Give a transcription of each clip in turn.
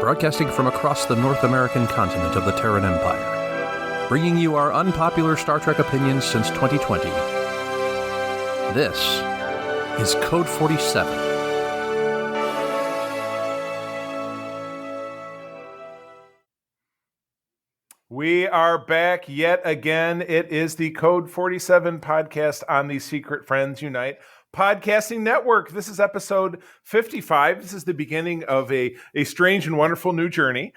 broadcasting from across the North American continent of the Terran Empire, bringing you our unpopular Star Trek opinions since 2020. This is Code 47. We are back yet again. It is the Code 47 podcast on the Secret Friends Unite podcasting network. This is episode 55. This is the beginning of a strange and wonderful new journey.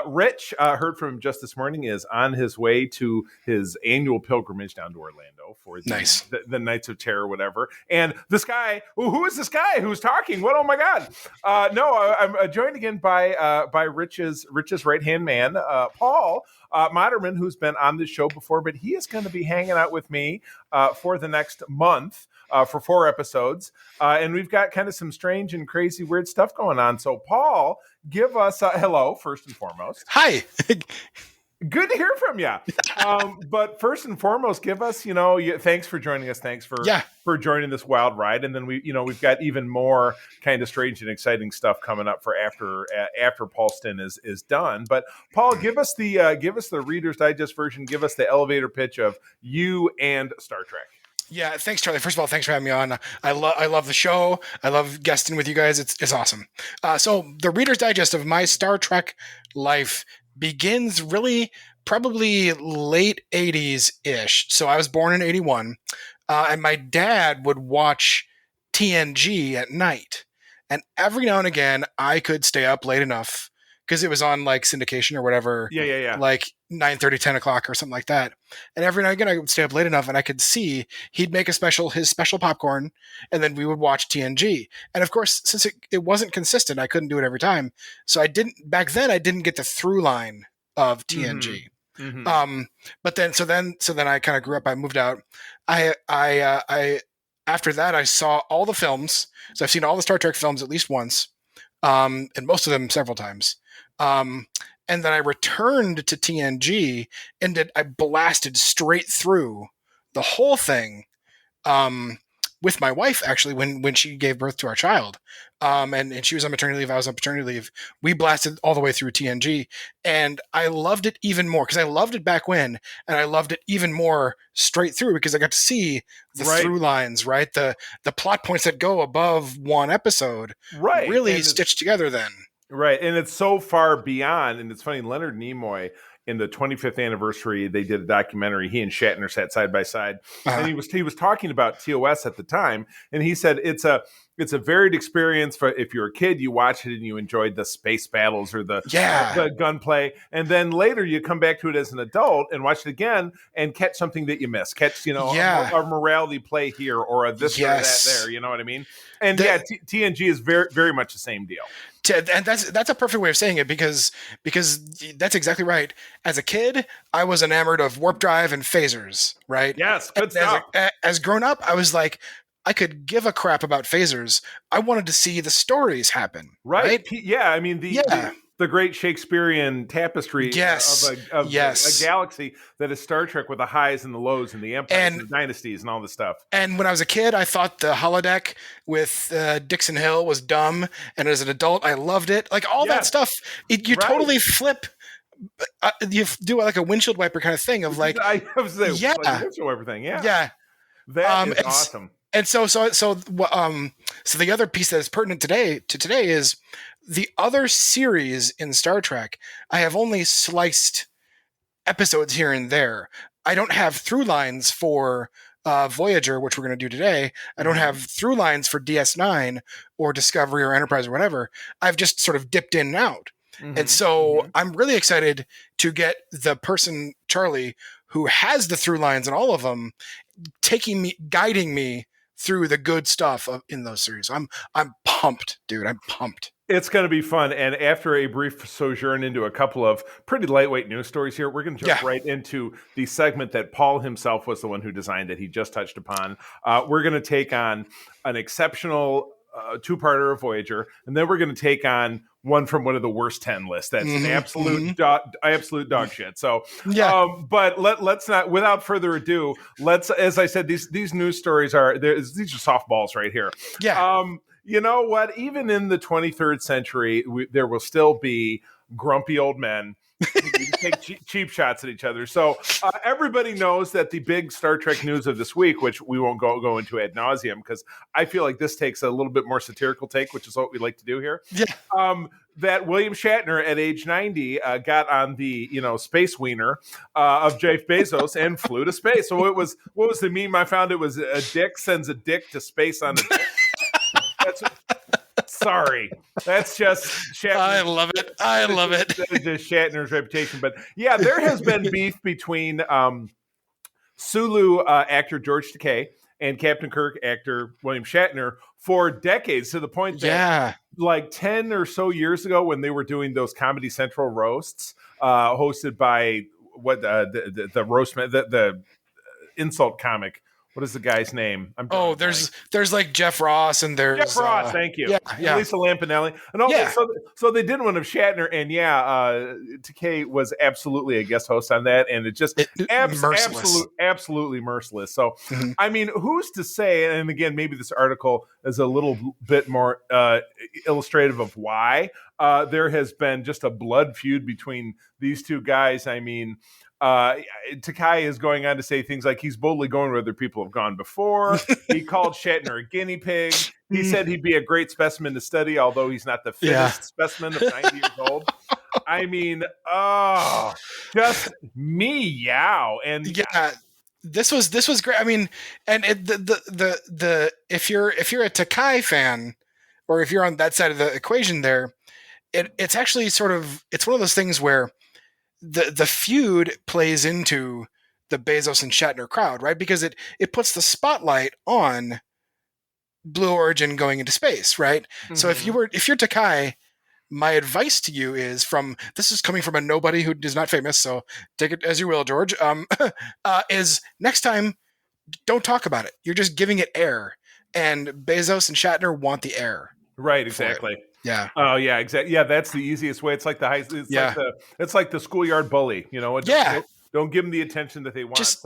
Rich, heard from just this morning, is on his way to his annual pilgrimage down to Orlando for the Nights of Terror, whatever. And this guy, who is this guy who's talking? What? Oh my God! I'm joined again by Rich's right hand man, Paul Moderman, who's been on this show before, but he is going to be hanging out with me for the next month. For 4 episodes. And we've got kind of some strange and crazy, weird stuff going on. So, Paul, give us a hello, first and foremost. Hi. Good to hear from you. But first and foremost, give us, thanks for joining us. Thanks for joining this wild ride. And then we've got even more kind of strange and exciting stuff coming up for after Paulston is done. But Paul, give us the Reader's Digest version. Give us the elevator pitch of you and Star Trek. Yeah, thanks, Charlie. First of all, thanks for having me on. I love the show. I love guesting with you guys. It's awesome. So the Reader's Digest of my Star Trek life begins really probably late 80s-ish. So I was born in 81, and my dad would watch TNG at night. And every now and again, I could stay up late enough because it was on like syndication or whatever. Yeah. Like 9:30, 10 o'clock or something like that. And every now and again, I would stay up late enough and I could see he'd make his special popcorn, and then we would watch TNG. And of course, since it wasn't consistent, I couldn't do it every time. So I didn't get the through line of TNG. Mm-hmm. But then I kind of grew up. I moved out. I after that, I saw all the films. So I've seen all the Star Trek films at least once, and most of them several times. And then I returned to TNG and I blasted straight through the whole thing with my wife, actually, when she gave birth to our child. And she was on maternity leave. I was on paternity leave. We blasted all the way through TNG. And I loved it even more because I loved it back when. And I loved it even more straight through because I got to see the through lines, right? The plot points that go above one episode really stitched together then. Right. And it's so far beyond. And it's funny, Leonard Nimoy, in the 25th anniversary, they did a documentary. He and Shatner sat side by side. Uh-huh. And he was talking about TOS at the time. And he said it's a varied experience. For if you're a kid, you watch it and you enjoyed the space battles or the gunplay. And then later you come back to it as an adult and watch it again and catch something that you missed. Catch, a morality play here or a this or that there. You know what I mean? And TNG is very, very much the same deal. And that's a perfect way of saying it because that's exactly right. As a kid, I was enamored of warp drive and phasers, right? Yes, good stuff. As grown up, I was like, I could give a crap about phasers. I wanted to see the stories happen. Right? Yeah. I mean, the great Shakespearean tapestry of a galaxy that is Star Trek with the highs and the lows and the empires and the dynasties and all this stuff. And when I was a kid, I thought the holodeck with Dixon Hill was dumb. And as an adult, I loved it. Like all that stuff, totally flip. You do like a windshield wiper kind of thing of like, like a windshield wiper thing. Yeah. That is awesome. And so the other piece that is pertinent today is the other series in Star Trek. I have only sliced episodes here and there. I don't have through lines for Voyager, which we're going to do today. I don't have through lines for DS9 or Discovery or Enterprise or whatever. I've just sort of dipped in and out. Mm-hmm. And so I'm really excited to get the person, Charlie, who has the through lines in all of them, guiding me through the good stuff in those series. I'm pumped, dude. I'm pumped. It's going to be fun. And after a brief sojourn into a couple of pretty lightweight news stories here, we're going to jump right into the segment that Paul himself was the one who designed that he just touched upon. We're going to take on an exceptional two-parter of Voyager, and then we're going to take on one from one of the worst 10 lists. That's an absolute dog shit. So, but let's not, without further ado, as I said, these news stories these are softballs right here. Yeah. You know what? Even in the 23rd century, there will still be grumpy old men who take cheap shots at each other. So everybody knows that the big Star Trek news of this week, which we won't go into ad nauseum, because I feel like this takes a little bit more satirical take, which is what we like to do here. Yeah. That William Shatner at age 90 got on the space wiener of Jeff Bezos and flew to space. So what was the meme I found? It was a dick sends a dick to space on a dick. Sorry, that's just Shatner. I love it. That is just Shatner's reputation. But yeah, there has been beef between Sulu actor George Takei and Captain Kirk actor William Shatner for decades, to the point that like 10 or so years ago, when they were doing those Comedy Central roasts hosted by the roastman, the insult comic. What is the guy's name? There's like Jeff Ross, and there's Jeff Ross. Thank you. Yeah. Lisa Lampanelli. And so they did one of Shatner, and Takei was absolutely a guest host on that, and it just absolutely merciless. So, I mean, who's to say? And again, maybe this article is a little bit more illustrative of why there has been just a blood feud between these two guys. I mean, Takei is going on to say things like he's boldly going where other people have gone before. He called Shatner a guinea pig. He said he'd be a great specimen to study, although he's not the fittest specimen of 90 years old. I mean, just meow. And this was great. I mean, and the if you're a Takei fan, or if you're on that side of the equation, there, it's actually it's one of those things where the feud plays into the Bezos and Shatner crowd, right? Because it puts the spotlight on Blue Origin going into space, right? Mm-hmm. So if you're Takei, my advice to you is this is coming from a nobody who is not famous, so take it as you will, George. Is next time, don't talk about it. You're just giving it air, and Bezos and Shatner want the air. Right, exactly. Yeah. Oh, yeah, exactly. Yeah, that's the easiest way. It's like it's like the schoolyard bully. Don't give them the attention that they want. It's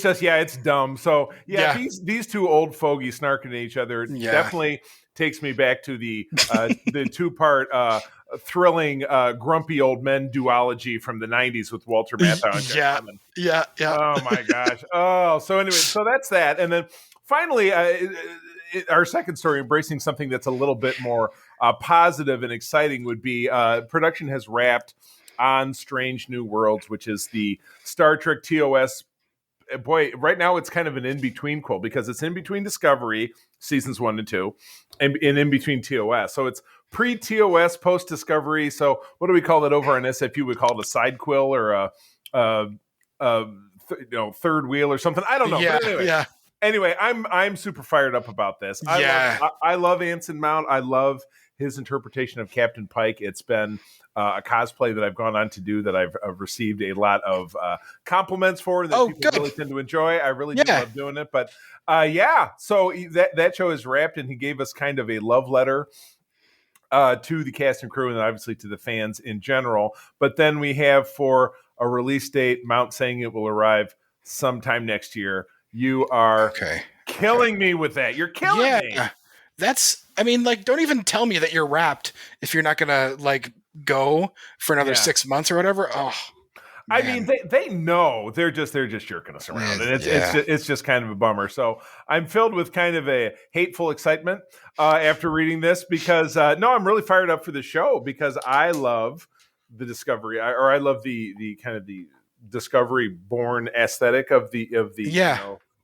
just it's dumb. So these two old fogies snarking at each other definitely takes me back to the 2-part thrilling grumpy old men duology from the 90s with Walter Matthau and Jeff Lemmon. Yeah. Oh my gosh. So anyway, so that's that, and then finally. Our second story, embracing something that's a little bit more positive and exciting, would be production has wrapped on Strange New Worlds, which is the Star Trek TOS. Boy, right now it's kind of an in-between quote, because it's in between Discovery, seasons 1 and 2, and in between TOS. So it's pre-TOS, post-Discovery. So what do we call that over on SFU? We call it a side quill or a third wheel or something. I don't know. Yeah, but anyway. Anyway, I'm super fired up about this. I love Anson Mount. I love his interpretation of Captain Pike. It's been a cosplay that I've gone on to do that I've received a lot of compliments for, that people really tend to enjoy. I really do love doing it. But so that show is wrapped, and he gave us kind of a love letter to the cast and crew, and obviously to the fans in general. But then we have, for a release date, Mount saying it will arrive sometime next year. You are killing me with that. You're killing me. Don't even tell me that you're wrapped if you're not going to go for another 6 months or whatever. Oh, man. I mean, they know they're just jerking us around, and it's just kind of a bummer. So I'm filled with kind of a hateful excitement after reading this, because I'm really fired up for the show, because I love the Discovery, I love the kind of the Discovery born aesthetic of the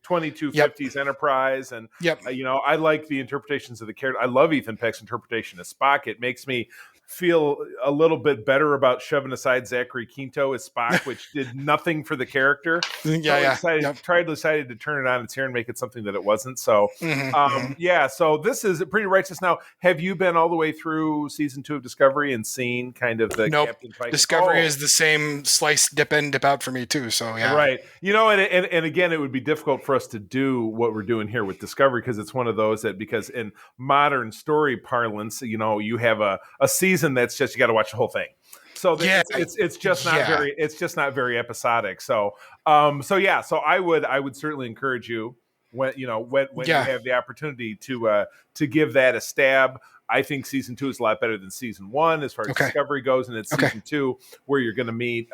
2250s Enterprise, and I like the interpretations of the character. I love Ethan Peck's interpretation of Spock. It makes me feel a little bit better about shoving aside Zachary Quinto as Spock, which did nothing for the character. Decided to turn it on its ear and make it something that it wasn't. So, so this is pretty righteous. Now, have you been all the way through season 2 of Discovery and seen kind of the Captain Pike? Discovery is the same slice, dip in, dip out for me too. So right. And again, it would be difficult for us to do what we're doing here with Discovery, because it's one of those that, because in modern story parlance, you have a season that's just, you got to watch the whole thing. So it's just not very episodic. So I would certainly encourage you when you have the opportunity to give that a stab. I think season 2 is a lot better than season 1 as far as Discovery goes, and it's season 2 where you're going to meet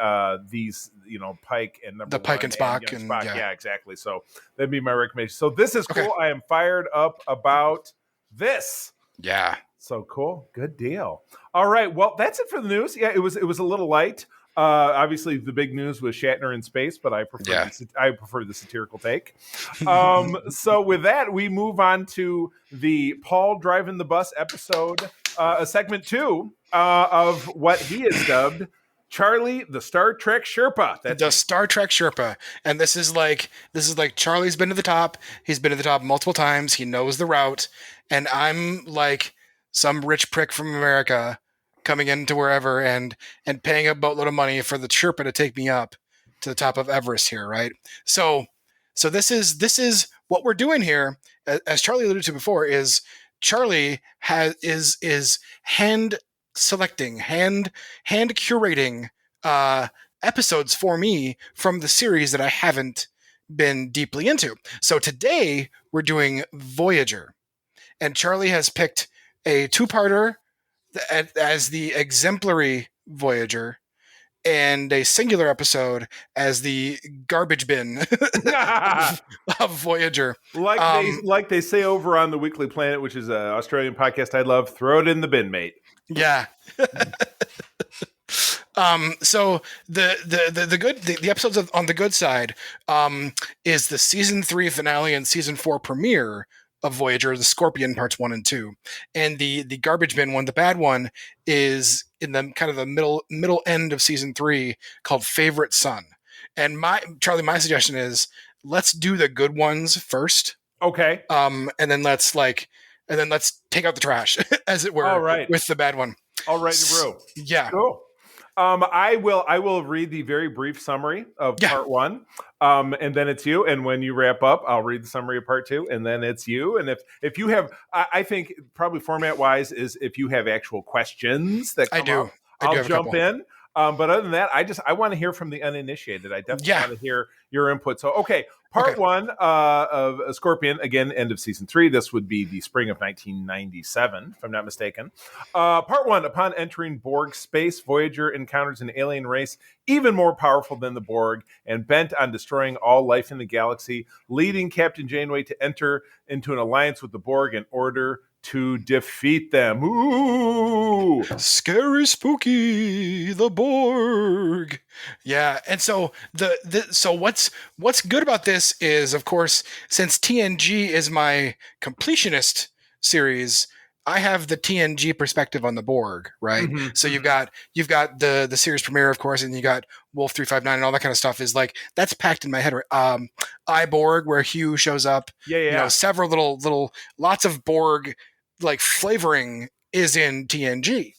these, Pike and Pike and Spock, and Spock. Yeah, exactly. So that'd be my recommendation. So this is cool. I am fired up about this. Yeah. So cool. Good deal. All right. Well, that's it for the news. Yeah, it was a little light. Obviously, the big news was Shatner in space, but I prefer the satirical take. So with that, we move on to the Paul Driving the Bus episode, segment 2 of what he has dubbed Charlie the Star Trek Sherpa. That's the Star Trek Sherpa. And this is like Charlie's been to the top. He's been to the top multiple times. He knows the route. And I'm like some rich prick from America coming into wherever and paying a boatload of money for the Sherpa to take me up to the top of Everest here, right? So this is what we're doing here, as Charlie alluded to before, is Charlie is hand selecting, hand curating episodes for me from the series that I haven't been deeply into. So today we're doing Voyager, and Charlie has picked a 2-parter as the exemplary Voyager, and a singular episode as the garbage bin of Voyager. Like they say over on the Weekly Planet, which is an Australian podcast I love, throw it in the bin, mate. Yeah. So the episodes on the good side is the season 3 finale and season 4 premiere of Voyager, the Scorpion parts 1 and 2, and the garbage bin one, the bad one, is in the kind of the middle end of season 3, called Favorite Son. And my suggestion is, let's do the good ones first. Okay. And then let's take out the trash, as it were. All right. With the bad one. All right, Rue. Yeah. Cool. I will read the very brief summary of part 1, and then it's you. And when you wrap up, I'll read the summary of part 2, and then it's you. And if you have, I think probably format wise is if you have actual questions that come up, I'll jump in. But other than that, I want to hear from the uninitiated. I definitely want to hear your input. So, part 1 of Scorpion, again, end of season 3. This would be the spring of 1997, if I'm not mistaken. Part 1, upon entering Borg space, Voyager encounters an alien race even more powerful than the Borg and bent on destroying all life in the galaxy, leading Captain Janeway to enter into an alliance with the Borg in order to defeat them. Ooh, scary, spooky, the Borg. Yeah, and so so what's good about this is, of course, since TNG is my completionist series, I have the TNG perspective on the Borg, right? Mm-hmm. So you've got the series premiere, of course, and you got Wolf 359 and all that kind of stuff. Is like that's packed in my head. Borg, where Hugh shows up. Yeah. Several little lots of Borg like flavoring is in TNG.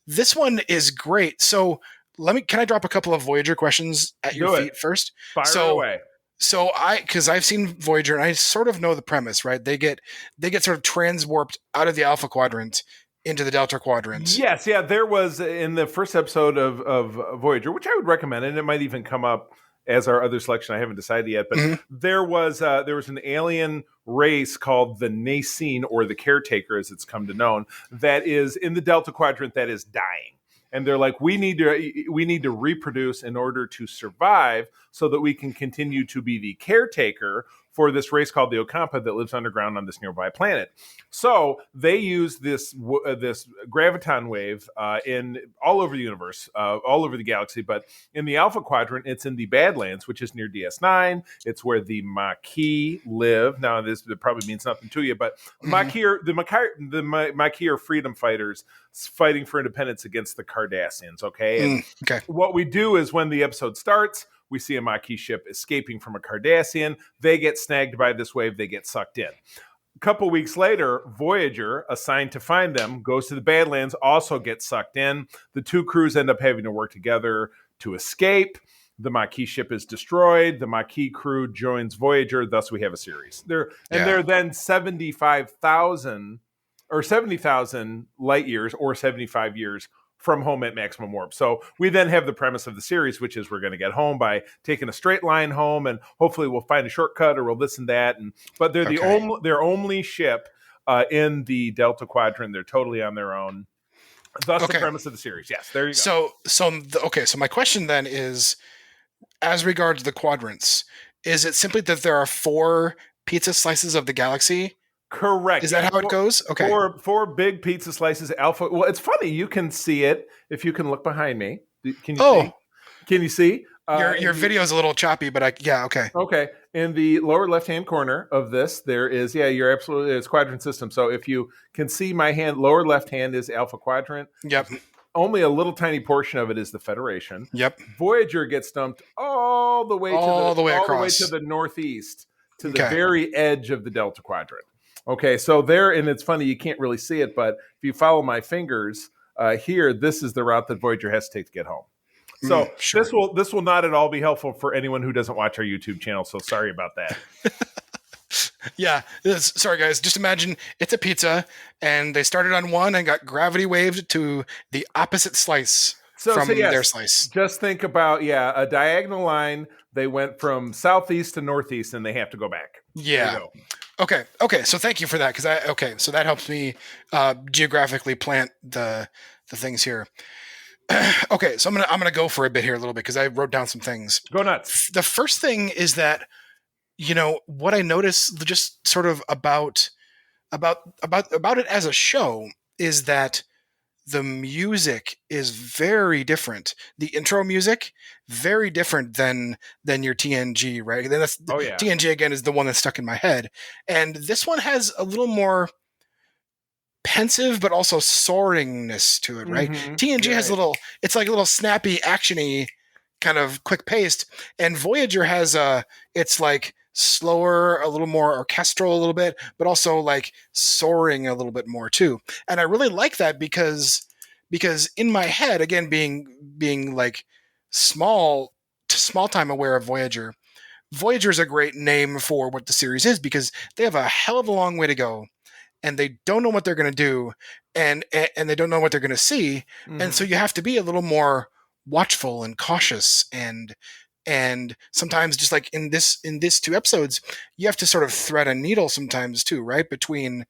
This one is great. So can I drop a couple of Voyager questions at your feet first? Fire away. So because I've seen Voyager and I sort of know the premise, right? They get sort of transwarped out of the Alpha Quadrant into the Delta Quadrant. Yes, yeah. There was in the first episode of Voyager, which I would recommend, and it might even come up as our other selection. I haven't decided yet, but there was an alien race called the Nacine, or the Caretaker, as it's come to known, that is in the Delta Quadrant that is dying. And they're like, we need to reproduce in order to survive, so that we can continue to be the caretaker for this race called the Ocampa that lives underground on this nearby planet. So they use this graviton wave in all over the universe, all over the galaxy. But in the Alpha Quadrant, it's in the Badlands, which is near DS9. It's where the Maquis live. Now, this probably means nothing to you, but the Maquis are freedom fighters fighting for independence against the Cardassians. Okay. And what we do is, when the episode starts, we see a Maquis ship escaping from a Cardassian. They get snagged by this wave. They get sucked in. A couple weeks later, Voyager, assigned to find them, goes to the Badlands, also gets sucked in. The two crews end up having to work together to escape. The Maquis ship is destroyed. The Maquis crew joins Voyager. Thus, we have a series. They're then 75,000 or 70,000 light years, or 75 years from home at maximum warp. So we then have the premise of the series, which is we're going to get home by taking a straight line home, and hopefully we'll find a shortcut or we'll this and that. But they're their only ship in the Delta Quadrant. They're totally on their own. Thus the premise of the series. Yes, there you go. So my question then is, as regards the quadrants, is it simply that there are 4 pizza slices of the galaxy? Correct. Is that how it goes? Okay. Four big pizza slices, alpha. Well, it's funny. You can see it if you can look behind me. Can you see? Can you see? Your video is a little choppy, but okay. Okay. In the lower left-hand corner of this, there is, you're absolutely, it's quadrant system. So if you can see my hand, lower left hand is Alpha Quadrant. Yep. Only a little tiny portion of it is the Federation. Yep. Voyager gets dumped all the way to the northeast, to the very edge of the Delta Quadrant. Okay, so there, and it's funny, you can't really see it, but if you follow my fingers here, this is the route that Voyager has to take to get home. So this will not at all be helpful for anyone who doesn't watch our YouTube channel, so sorry about that. Yeah, sorry guys, just imagine it's a pizza, and they started on one and got gravity waved to the opposite slice from their slice. Just think about, a diagonal line, they went from southeast to northeast, and they have to go back. Yeah. Okay. So thank you for that, so that helps me geographically plant the things here. Okay, so I'm gonna go for a bit here a little bit because I wrote down some things. Go nuts. The first thing is that, what I noticed just sort of about it as a show is that the music is very different. The intro music, very different than your TNG, right? Then TNG again is the one that's stuck in my head, and this one has a little more pensive but also soaringness to it, right? Mm-hmm. TNG has it's like a little snappy, actiony kind of quick paced, and Voyager has it's like slower, a little more orchestral a little bit, but also like soaring a little bit more too. And I really like that because in my head, again, being like small time aware of Voyager is a great name for what the series is, because they have a hell of a long way to go, and they don't know what they're going to do, and they don't know what they're going to see. Mm-hmm. And so you have to be a little more watchful and cautious, and sometimes, just like in this 2 episodes, you have to sort of thread a needle sometimes too, right? Between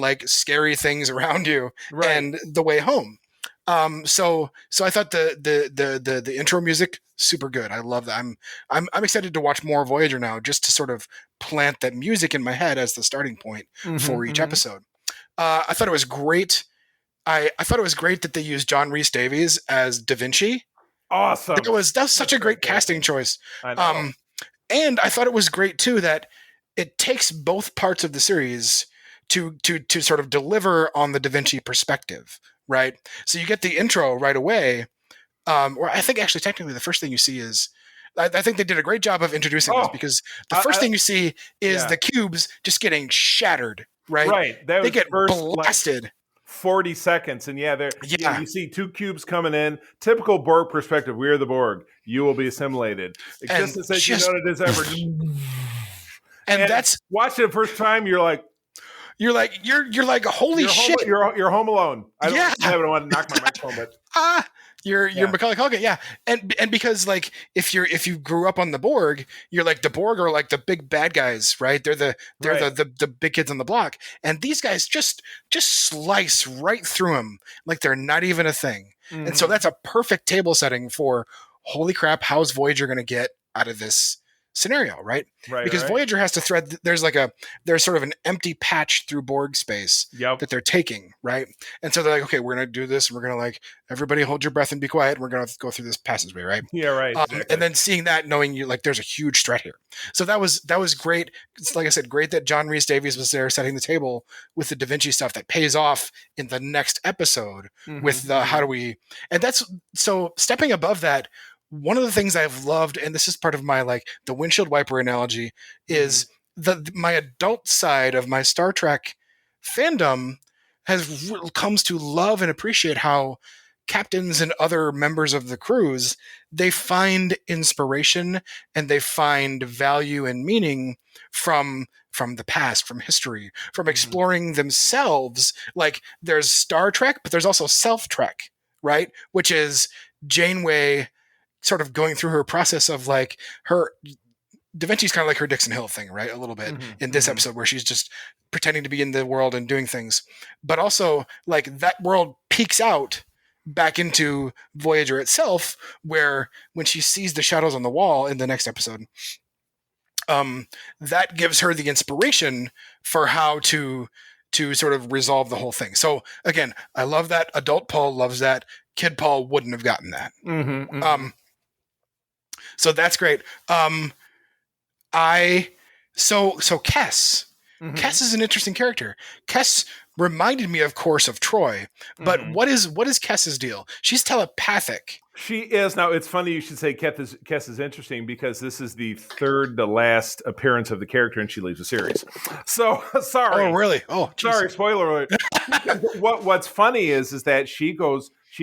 like scary things around you and the way home. So I thought the intro music, super good. I love that. I'm excited to watch more Voyager now, just to sort of plant that music in my head as the starting point for each episode. I thought it was great. I thought it was great that they used John Rhys Davies as Da Vinci. Awesome. That was such a great casting choice. I know. And I thought it was great too that it takes both parts of the series to sort of deliver on the Da Vinci perspective, right? So you get the intro right away, or I think actually technically the first thing you see is, I think they did a great job of introducing this, because the first thing you see is the cubes just getting shattered, right? Right. They get blasted. 40 seconds, and you see 2 cubes coming in. Typical Borg perspective. We are the Borg. You will be assimilated. Just as you know it is ever. And that's, watch it the first time. You're like, holy shit! You're home alone. I don't want to knock my microphone, but you're Macaulay Culkin, and because like if you grew up on the Borg, you're like, the Borg are like the big bad guys, right? They're the big kids on the block, and these guys just slice right through them like they're not even a thing. Mm-hmm. And so that's a perfect table setting for, holy crap, how's Voyager going to get out of this scenario, right? Because Voyager has to thread, there's sort of an empty patch through Borg space that they're taking, right? And so they're like, okay, we're going to do this, and we're going to, like, everybody hold your breath and be quiet, and we're going to go through this passageway, right? Yeah, right. Exactly. And then seeing that, knowing you, like, there's a huge threat here. So that was great. It's, like I said, great that John Rhys Davies was there setting the table with the Da Vinci stuff that pays off in the next episode with the how do we, and that's, so stepping above that, one of the things I've loved, and this is part of my, like, the windshield wiper analogy, is my adult side of my Star Trek fandom comes to love and appreciate how captains and other members of the crews, they find inspiration and they find value and meaning from the past, from history, from exploring themselves. Like, there's Star Trek, but there's also self-Trek, right? Which is Janeway sort of going through her process of like her Da Vinci's kind of like her Dixon Hill thing, right? A little bit in this episode where she's just pretending to be in the world and doing things. But also like that world peeks out back into Voyager itself, where when she sees the shadows on the wall in the next episode, that gives her the inspiration for how to sort of resolve the whole thing. So again, I love that. Adult Paul loves that. Kid Paul wouldn't have gotten that. So that's great. So Kes. Kes is an interesting character. Kes reminded me, of course, of Troy. But what is Kes's deal? She's telepathic. She is. Now, it's funny you should say Kes is interesting because this is the third to last appearance of the character and she leaves the series. So, sorry. Oh, really? Oh, geez. Sorry, spoiler alert. What's funny is that she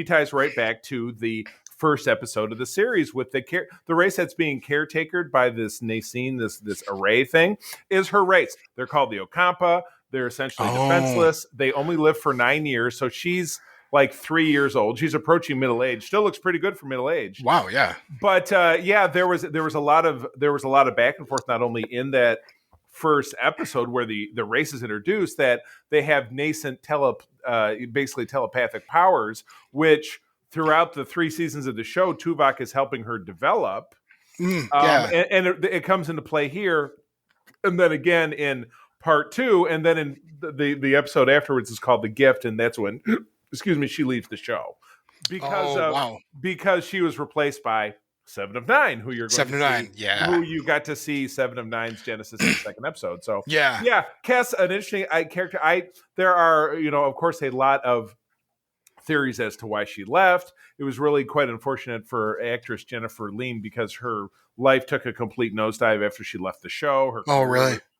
ties right back to the first episode of the series with the race that's being caretakered by this Nacine, this array thing, is her race. They're called the Ocampa. They're essentially defenseless. They only live for 9 years. So she's like 3 years old. She's approaching middle age. Still looks pretty good for middle age. Wow, yeah. But there was a lot of back and forth, not only in that first episode where the race is introduced, that they have nascent basically telepathic powers, which throughout the 3 seasons of the show, Tuvok is helping her develop. And it comes into play here. And then again in part 2, and then in the episode afterwards is called The Gift, and that's when, she leaves the show. Because she was replaced by Seven of Nine, who you're going to see, who you got to see Seven of Nine's Genesis in the second episode. So Kes, an interesting character. There are, of course, a lot of theories as to why she left. It was really quite unfortunate for actress Jennifer Lean because her life took a complete nosedive after she left the show.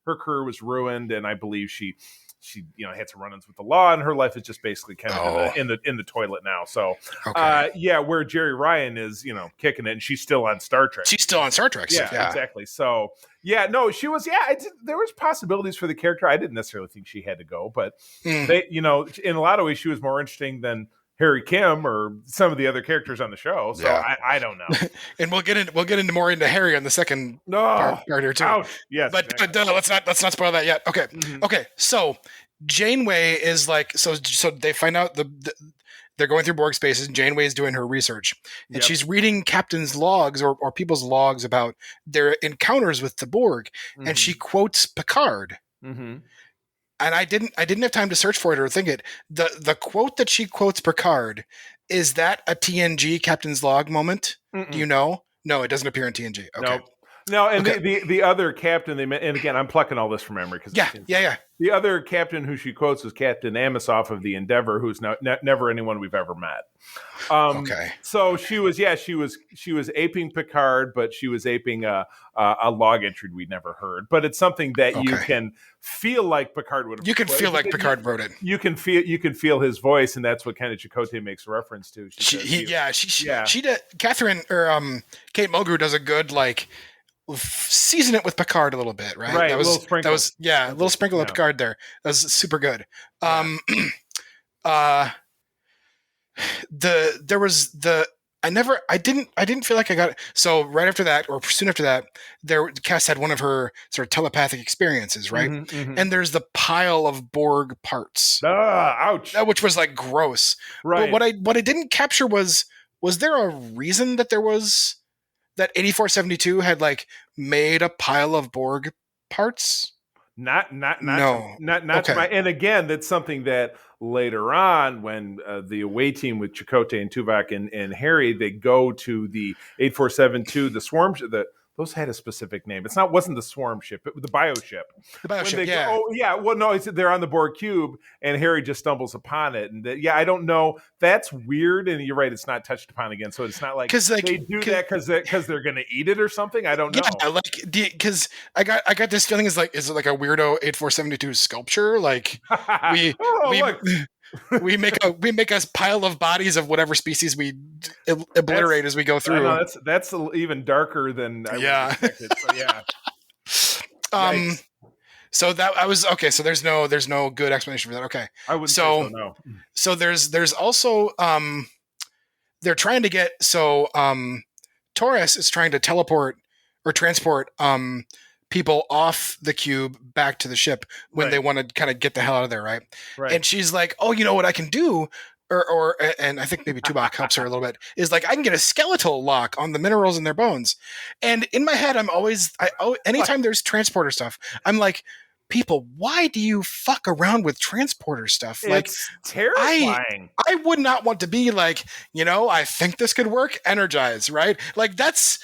Her career was ruined, and I believe she had some run-ins with the law, and her life is just basically kind of in the toilet now. So where Jerry Ryan is, kicking it, and she's still on Star Trek. She's still on Star Trek. Yeah, exactly. So she was. There was possibilities for the character. I didn't necessarily think she had to go, but they, in a lot of ways, she was more interesting than Harry Kim or some of the other characters on the show. So I don't know. And we'll get into more into Harry on the second part here too. Ouch. Yes, but let's not spoil that yet. Okay. Okay. So Janeway is like, so they find out they're going through Borg spaces, and Janeway is doing her research, and she's reading captains' logs or people's logs about their encounters with the Borg, and she quotes Picard. And I didn't have time to search for it or think it. The quote that she quotes Picard, is that a TNG captain's log moment? Do you know? No, it doesn't appear in TNG. Okay. No, and the other captain they met, and again, I'm plucking all this from memory because the other captain who she quotes is Captain Amisoff of the Endeavor, who's never anyone we've ever met. So she was aping Picard, but she was aping a log entry we'd never heard. But it's something that you can feel like Picard would have. You can feel like Picard wrote it. You can feel his voice, and that's what kind of Chakotay makes reference to. She did. Catherine or Kate Mulgrew does a good season it with Picard a little bit, right? Right. A little sprinkle of Yeah. Picard there. That was super good. I didn't feel like I got it. So right after that, or soon after that, Cass had one of her sort of telepathic experiences, right? And there's the pile of Borg parts. Ouch. Which was like gross. Right. But what I didn't capture was there a reason that there was that 8472 had made a pile of Borg parts? Not to my, and again, that's something that later on when the away team with Chakotay and Tuvok and Harry, they go to the 8472, the swarm, those had a specific name. Wasn't the swarm ship, it was the bio ship. The bio ship, they're on the Borg cube, and Harry just stumbles upon it. And I don't know. That's weird, and you're right. It's not touched upon again, so it's not like they do that because they're going to eat it or something. I don't know. Yeah, because I got this feeling is it like a weirdo 8472 sculpture? We make a pile of bodies of whatever species we obliterate as we go through. I know, that's even darker than I would expected. So Yikes. So that I was okay. So there's no good explanation for that. Okay, I wouldn't say so. No. So there's also they're trying to get Taurus is trying to teleport or transport people off the cube back to the ship when they want to kind of get the hell out of there, right? And she's like, "Oh, you know what I can do?" And I think maybe Tuvok helps her a little bit. Is like I can get a skeletal lock on the minerals in their bones. And in my head, anytime there's transporter stuff, I'm like, people, why do you fuck around with transporter stuff? Like, it's terrifying. I would not want to be like, I think this could work. Energize, right? Like that's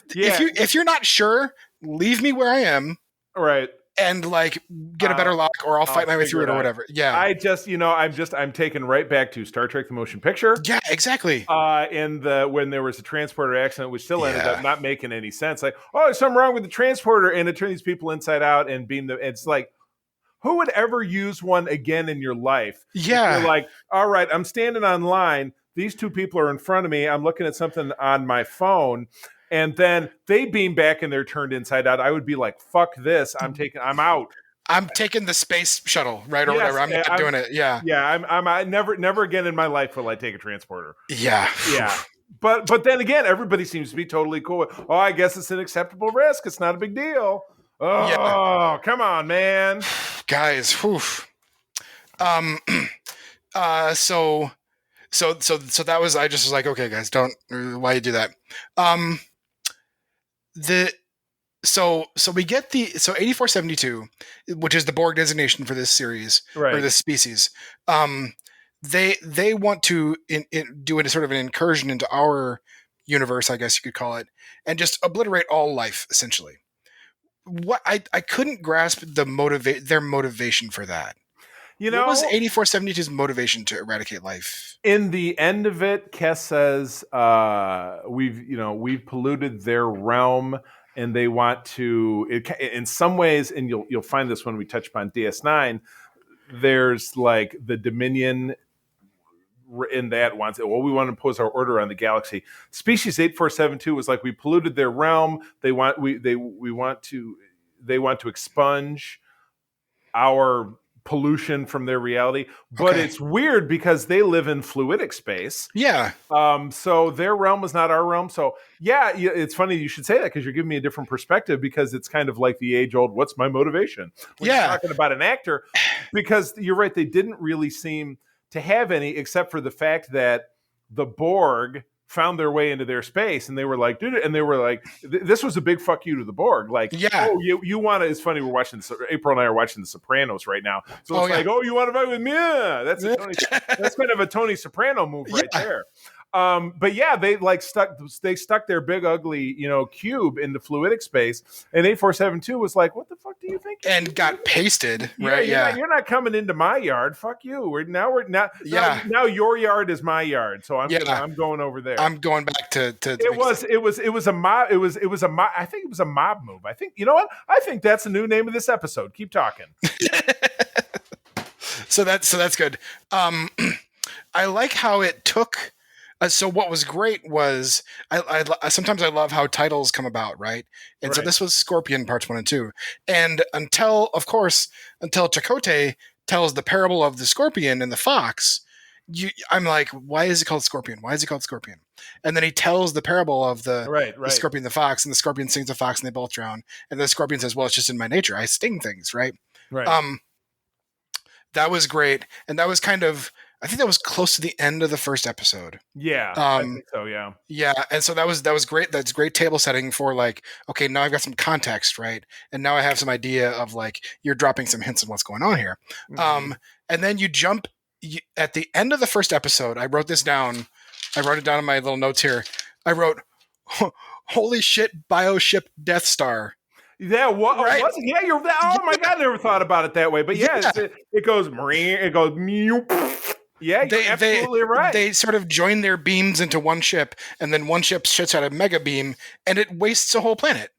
if you're not sure, leave me where I am, right? And like get a better lock, or I'll fight my way through it or whatever. Yeah, I'm taken right back to Star Trek: The Motion Picture. Yeah, exactly. When there was a transporter accident, which still ended up not making any sense. Like, oh, there's something wrong with the transporter, and it turned these people inside out and beam them. It's like, who would ever use one again in your life? Yeah, you're like, all right, I'm standing on line. These two people are in front of me. I'm looking at something on my phone. And then they beam back and they're turned inside out. I would be like, fuck this. I'm out. I'm taking the space shuttle, right? Or whatever. I'm not doing it. Yeah. Yeah. I never again in my life will I take a transporter. Yeah. Yeah. But then again, everybody seems to be totally cool. Oh, I guess it's an acceptable risk. It's not a big deal. Oh, come on, man. Guys. Whew. So that was, I just was like, okay, guys, why you do that? So we get 8472, which is the Borg designation for this series, or this species. They want to do a sort of an incursion into our universe, I guess you could call it, and just obliterate all life, essentially. What I couldn't grasp their motivation for that. What was 8472's motivation to eradicate life? In the end of it, Kes says, we've polluted their realm, and they want to, in some ways, and you'll find this when we touch upon DS9, there's like the Dominion in that wants it. Well, we want to impose our order on the galaxy. Species 8472 was like, we polluted their realm. They want to expunge our pollution from their reality, but it's weird because they live in fluidic space. Yeah. So their realm is not our realm. So yeah, it's funny you should say that because you're giving me a different perspective, because it's kind of like the age-old, what's my motivation? When you're talking about an actor, because you're right, they didn't really seem to have any, except for the fact that the Borg found their way into their space, and they were like, dude, and they were like, this was a big fuck you to the Borg. Like, you want to, it's funny, we're watching April and I are watching The Sopranos right now. So it's like, you want to fight with me? Yeah. That's kind of a Tony Soprano move right there. But yeah, they stuck their big ugly, cube into fluidic space, and 8472 was like, what the fuck do you think? And got pasted, right? You're not coming into my yard. Fuck you. Now your yard is my yard. So I'm going over there. I'm going back to it was a mob. It was a mob. I think it was a mob move. I think, you know what? I think that's the new name of this episode. Keep talking. So that's good. I like how it took. So what was great was I sometimes I love how titles come about, right? And so this was Scorpion Parts 1 and 2. And until Chakotay tells the parable of the scorpion and the fox, I'm like, why is it called Scorpion? Why is it called Scorpion? And then he tells the parable of the scorpion, the fox, and the scorpion stings the fox, and they both drown. And the scorpion says, well, it's just in my nature. I sting things, right? Right. That was great. And that was I think that was close to the end of the first episode. Yeah, I think so, yeah. Yeah, and so that was great. That's great table setting for like, okay, now I've got some context, right? And now I have some idea of like, you're dropping some hints of what's going on here. Mm-hmm. And then you jump at the end of the first episode. I wrote this down. I wrote it down in my little notes here. I wrote, holy shit, Bioship Death Star. Yeah, right? Yeah, oh my God, I never thought about it that way. But it goes, mew. Yeah, you're absolutely right. They sort of join their beams into one ship, and then one ship shoots out a mega beam, and it wastes a whole planet.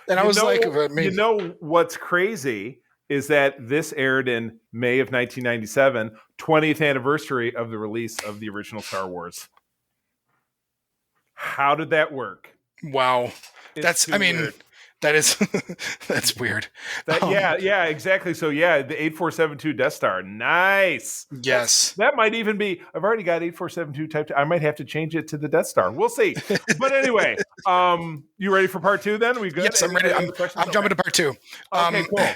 And I was like, you know what's crazy is that this aired in May of 1997, 20th anniversary of the release of the original Star Wars. How did that work? Wow. Weird. That is that's weird. Yeah, exactly. So the 8472 Death Star, nice. Yes. That might even be. I've already got 8472 Type 2. I might have to change it to the Death Star. We'll see. But anyway, you ready for part 2? Then we good? Yes, I'm ready. I'm jumping to part 2. Okay, cool.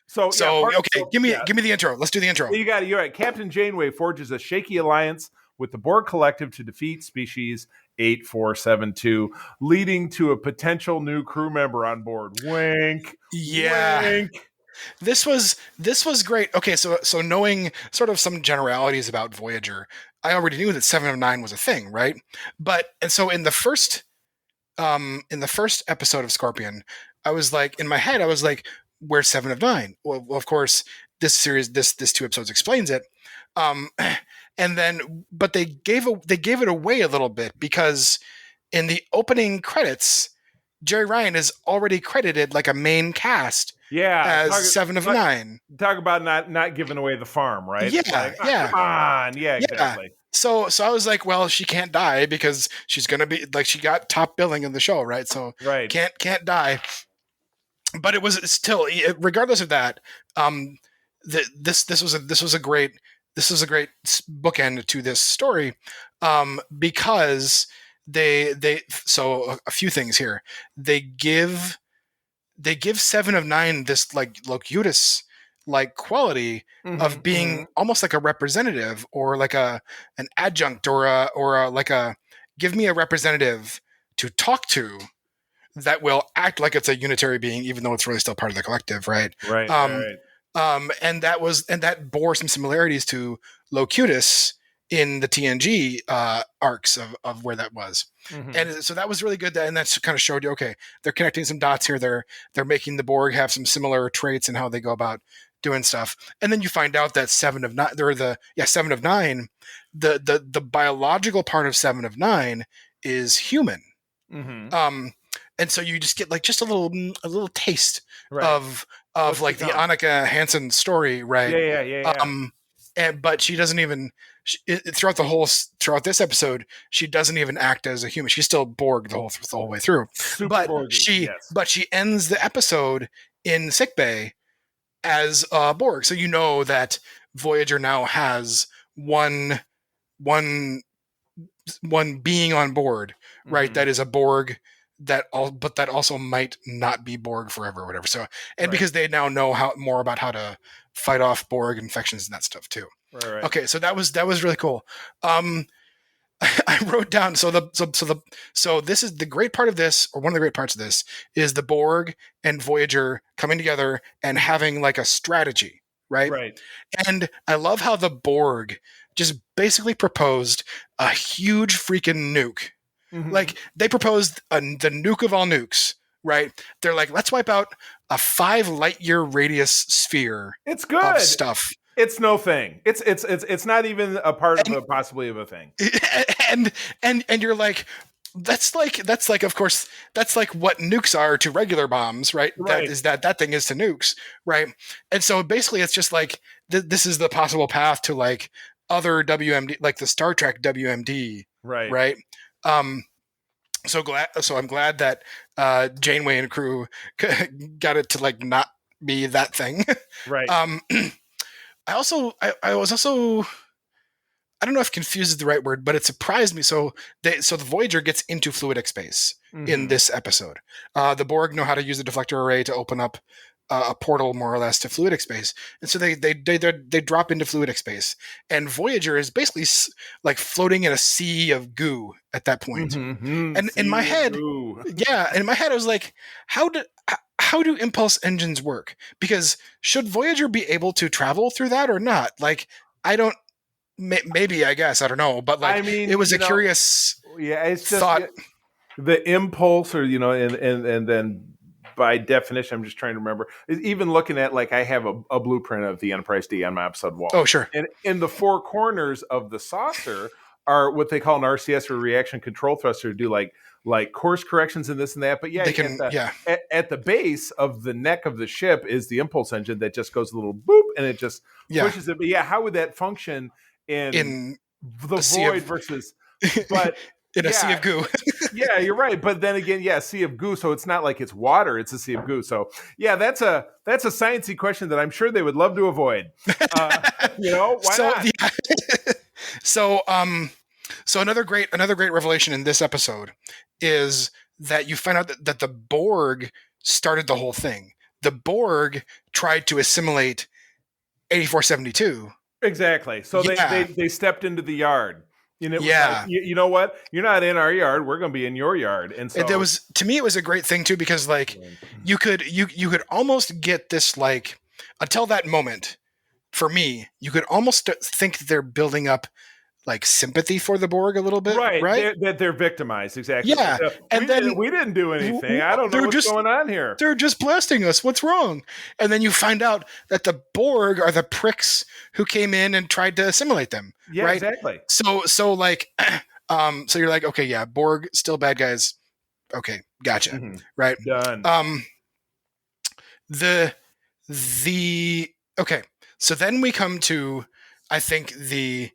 So give me the intro. Let's do the intro. You got it. You're right. Captain Janeway forges a shaky alliance with the Borg Collective to defeat species 8472, leading to a potential new crew member on board. Wink. Yeah. Wink. This was great. Okay, so knowing sort of some generalities about Voyager, I already knew that 7 of 9 was a thing, right? And so in the first episode of Scorpion, I was like, in my head, I was like, where's 7 of 9? Well, of course, this series, this 2 episodes explains it. And then, but they gave it away a little bit, because in the opening credits, Jerry Ryan is already credited like a main cast. Yeah, as 7 of 9. Talk about not giving away the farm, right? Yeah, come on, exactly. So I was like, well, she can't die because she's gonna be like, she got top billing in the show, right? So can't die. But it was still, regardless of that, this was a great bookend to this story, because so a few things here. They give 7 of 9 this like Locutus like quality of being almost like a representative, or like an adjunct, or a give me a representative to talk to that will act like it's a unitary being, even though it's really still part of the collective, right? Right. And that bore some similarities to Locutus in the TNG arcs of where that was. And so that was really good. And that kind of showed you, okay, they're connecting some dots here. They're making the Borg have some similar traits in how they go about doing stuff. And then you find out that 7 of 9, the biological part of 7 of 9 is human. And so you just get like just a little taste of like the Annika Hansen story, right? Yeah. But she doesn't even throughout this episode, she doesn't even act as a human. She's still Borg the whole way through. But she ends the episode in sickbay as Borg. So you know that Voyager now has one being on board, right? That is a Borg that also might not be Borg forever or whatever. So, because they now know more about how to fight off Borg infections and that stuff too. Right. Okay, so that was really cool. I wrote down so this is the great part of this, or one of the great parts of this, is the Borg and Voyager coming together and having like a strategy, right? Right. And I love how the Borg just basically proposed a huge freaking nuke. Like they proposed the nuke of all nukes, right? They're like, let's wipe out a 5 light year radius sphere. It's good of stuff. It's no thing. It's not even a part of possibly of a thing. And you're like, that's like of course that's like what nukes are to regular bombs, right? That thing is to nukes, right? And so basically it's just like this is the possible path to like other WMD, like the Star Trek WMD, right? So I'm glad that Janeway and crew got it to like not be that thing, right? I was also I don't know if confused is the right word, but it surprised me. So the Voyager gets into fluidic space in this episode. The Borg know how to use the deflector array to open up a portal, more or less, to fluidic space, and so they drop into fluidic space. And Voyager is basically like floating in a sea of goo at that point. And in my head, I was like, how do impulse engines work? Because should Voyager be able to travel through that or not? Like, I don't. Maybe, I guess, I don't know, but like, I mean, it was a curious it's just thought. The impulse, or and then by definition, I'm just trying to remember. Even looking at, like, I have a blueprint of the Enterprise D on my episode wall. Oh, sure. And in the 4 corners of the saucer are what they call an RCS, or reaction control thruster, to do like course corrections and this and that. But at the base of the neck of the ship is the impulse engine that just goes a little boop and it just pushes it. But how would that function in the void versus? But in a sea of goo. Yeah, you're right. But then again, yeah, sea of goo. So it's not like it's water; it's a sea of goo. So yeah, that's a sciencey question that I'm sure they would love to avoid. Why not? Yeah. So another great revelation in this episode is that you find out that the Borg started the whole thing. The Borg tried to assimilate 8472. Exactly. So they stepped into the yard. And it was like, you know what? You're not in our yard. We're going to be in your yard. And so there was, to me, it was a great thing too, because like you could almost get this, like, until that moment, for me, you could almost think they're building up like sympathy for the Borg a little bit, right? That they're victimized, exactly. Yeah, and then we didn't do anything. I don't know what's going on here. They're just blasting us. What's wrong? And then you find out that the Borg are the pricks who came in and tried to assimilate them. Yeah, right? Exactly. So like, so you're like, okay, yeah, Borg still bad guys. Okay, gotcha. Mm-hmm. Right. Done. Okay. So then we come to, I think, the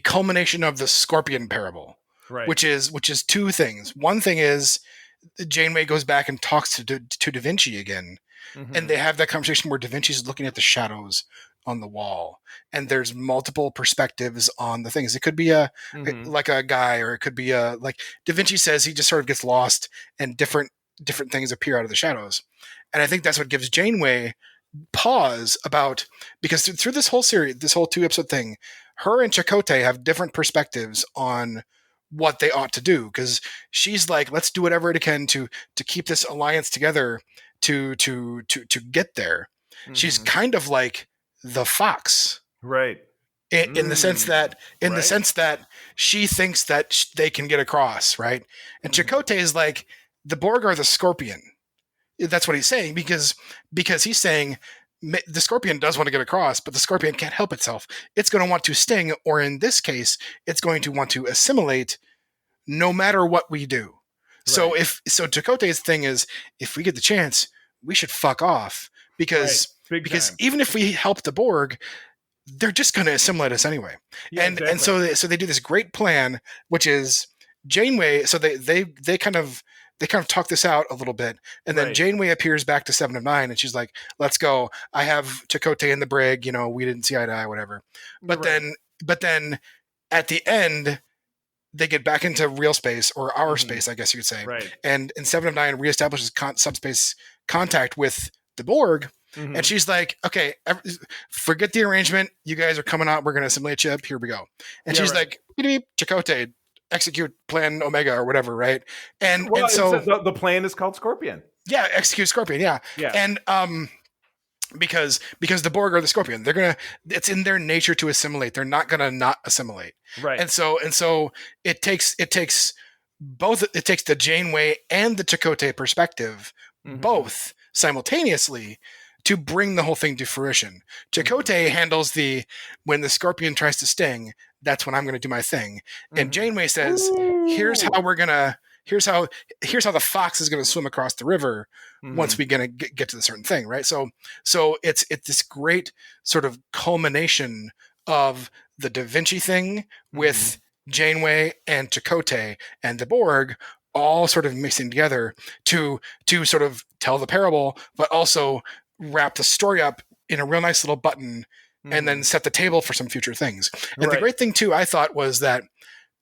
culmination of the Scorpion parable, right? Which is two things. One thing is Janeway goes back and talks to Da Vinci again, and they have that conversation where Da Vinci's looking at the shadows on the wall, and there's multiple perspectives on the things. It could be like a guy, or it could be like Da Vinci says he just sort of gets lost, and different things appear out of the shadows, and I think that's what gives Janeway pause about, because through this whole series, this whole 2-episode thing, her and Chakotay have different perspectives on what they ought to do, because she's like, let's do whatever it can to keep this alliance together to get there. Mm-hmm. She's kind of like the fox, right? In the sense that she thinks that they can get across, right? And Chakotay is like, the Borg are the scorpion. That's what he's saying, because he's saying the scorpion does want to get across, but the scorpion can't help itself. It's going to want to sting, or in this case, it's going to want to assimilate no matter what we do. Right. So Chakotay's thing is, if we get the chance, we should fuck off, because even if we help the Borg, they're just going to assimilate us anyway. Yeah, and so they do this great plan, which is Janeway. So they kind of talk this out a little bit, and then Janeway appears back to 7 of 9, and she's like, "Let's go. I have Chakotay in the brig. We didn't see eye to eye, whatever." But then at the end, they get back into real space, or our space, I guess you could say. Right. And 7 of 9 reestablishes subspace contact with the Borg, and she's like, "Okay, forget the arrangement. You guys are coming out. We're going to assimilate you. Here we go." And she's like, "Chakotay, execute plan Omega," or whatever, right? And so the plan is called Scorpion. Yeah, execute Scorpion. Yeah. And because the Borg are the Scorpion, it's in their nature to assimilate. They're not gonna not assimilate. Right. And so it takes both. It takes the Janeway and the Chakotay perspective, both simultaneously, to bring the whole thing to fruition. Chakotay handles when the Scorpion tries to sting, that's when I'm going to do my thing. And Janeway says, here's how the fox is going to swim across the river once we're going to get to the certain thing. Right. So it's this great sort of culmination of the Da Vinci thing with Janeway and Chakotay and the Borg all sort of mixing together to sort of tell the parable, but also wrap the story up in a real nice little button, and then set the table for some future things. And the great thing too, I thought, was that